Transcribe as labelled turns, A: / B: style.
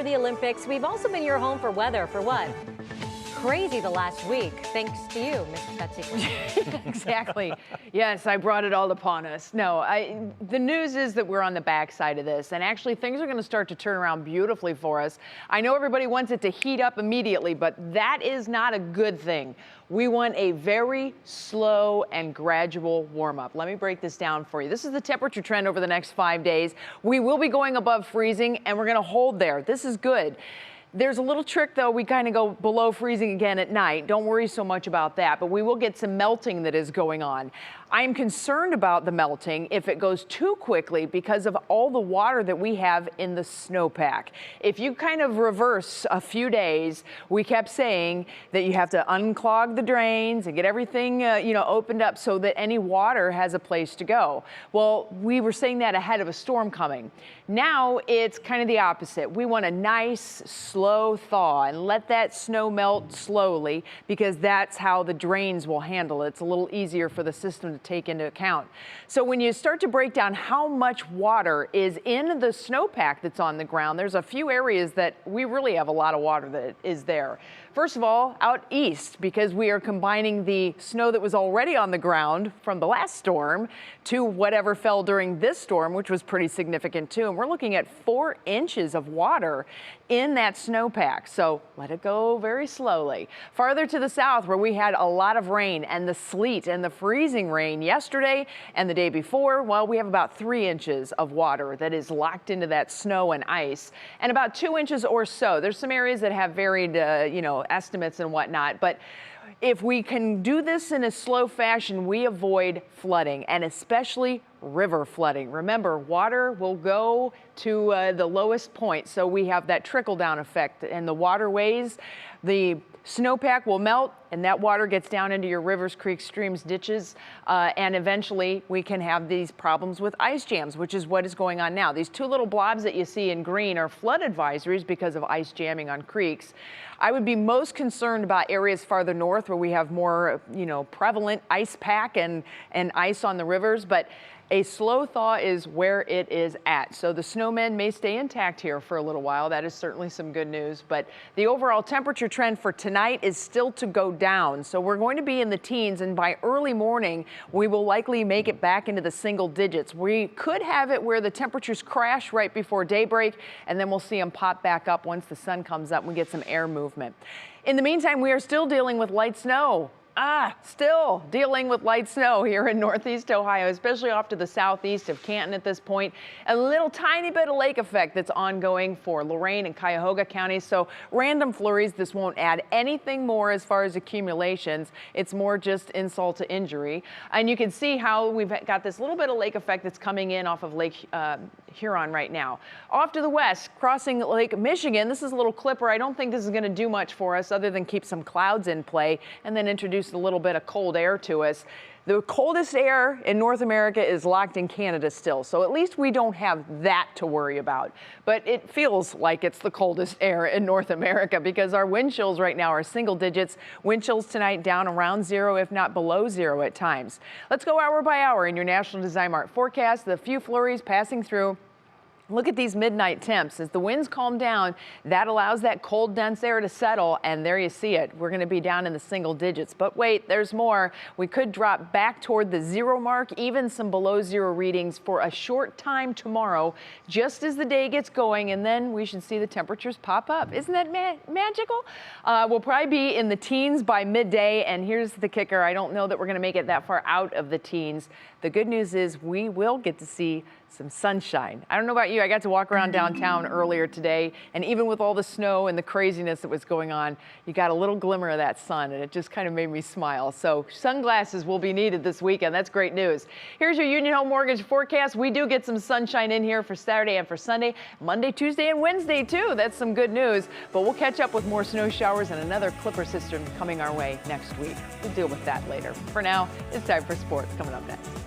A: for the Olympics. We've also been your home for weather for what? Crazy the last week, thanks to you, Miss Betsy.
B: Exactly. Yes, I brought it all upon us. No, the news is that we're on the backside of this, and actually things are going to start to turn around beautifully for us. I know everybody wants it to heat up immediately, but that is not a good thing. We want a very slow and gradual warm up. Let me break this down for you. This is the temperature trend over the next 5 days. We will be going above freezing, and we're going to hold there. This is good. There's a little trick, though. We kind of go below freezing again at night. Don't worry so much about that, but we will get some melting that is going on. I am concerned about the melting if it goes too quickly because of all the water that we have in the snowpack. If you kind of reverse a few days, we kept saying that you have to unclog the drains and get everything opened up so that any water has a place to go. Well, we were saying that ahead of a storm coming. Now it's kind of the opposite. We want a nice, slow thaw and let that snow melt slowly because that's how the drains will handle it. It's a little easier for the system to take into account. So when you start to break down how much water is in the snowpack that's on the ground, there's a few areas that we really have a lot of water that is there. First of all, out east, because we are combining the snow that was already on the ground from the last storm to whatever fell during this storm, which was pretty significant too. And we're looking at 4 inches of water in that snowpack. So let it go very slowly. Farther to the south, where we had a lot of rain and the sleet and the freezing rain yesterday and the day before, well, we have about 3 inches of water that is locked into that snow and ice, and about 2 inches or so. There's some areas that have varied, estimates and whatnot, but if we can do this in a slow fashion, we avoid flooding, and especially river flooding. Remember, water will go to the lowest point, so we have that trickle-down effect, and the waterways, the snowpack will melt, and that water gets down into your rivers, creeks, streams, ditches, and eventually we can have these problems with ice jams, which is what is going on now. These 2 little blobs that you see in green are flood advisories because of ice jamming on creeks. I would be most concerned about areas farther north where we have more, prevalent ice pack and ice on the rivers, but a slow thaw is where it is at. So the snowmen may stay intact here for a little while. That is certainly some good news. But the overall temperature trend for tonight is still to go down. So we're going to be in the teens, and by early morning, we will likely make it back into the single digits. We could have it where the temperatures crash right before daybreak, and then we'll see them pop back up once the sun comes up and we get some air movement. In the meantime, we are still dealing with light snow. Still dealing with light snow here in northeast Ohio, especially off to the southeast of Canton at this point. A little tiny bit of lake effect that's ongoing for Lorain and Cuyahoga counties. So random flurries. This won't add anything more as far as accumulations. It's more just insult to injury. And you can see how we've got this little bit of lake effect that's coming in off of Lake Huron right now. Off to the west, crossing Lake Michigan, this is a little clipper. I don't think this is going to do much for us other than keep some clouds in play and then introduce a little bit of cold air to us. The coldest air in North America is locked in Canada still, so at least we don't have that to worry about. But it feels like it's the coldest air in North America because our wind chills right now are single digits. Wind chills tonight down around 0, if not below 0 at times. Let's go hour by hour in your National Design Mart forecast. The few flurries passing through. Look at these midnight temps. As the winds calm down, that allows that cold, dense air to settle, and there you see it. We're going to be down in the single digits. But wait, there's more. We could drop back toward the 0 mark, even some below 0 readings for a short time tomorrow, just as the day gets going, and then we should see the temperatures pop up. Isn't that magical? We'll probably be in the teens by midday, and here's the kicker. I don't know that we're going to make it that far out of the teens. The good news is we will get to see some sunshine. I don't know about you, I got to walk around downtown earlier today, and even with all the snow and the craziness that was going on, you got a little glimmer of that sun, and it just kind of made me smile. So sunglasses will be needed this weekend. That's great news. Here's your Union Home Mortgage forecast. We do get some sunshine in here for Saturday and for Sunday, Monday, Tuesday, and Wednesday too. That's some good news, but we'll catch up with more snow showers and another clipper system coming our way next week. We'll deal with that later. For now, it's time for sports coming up next.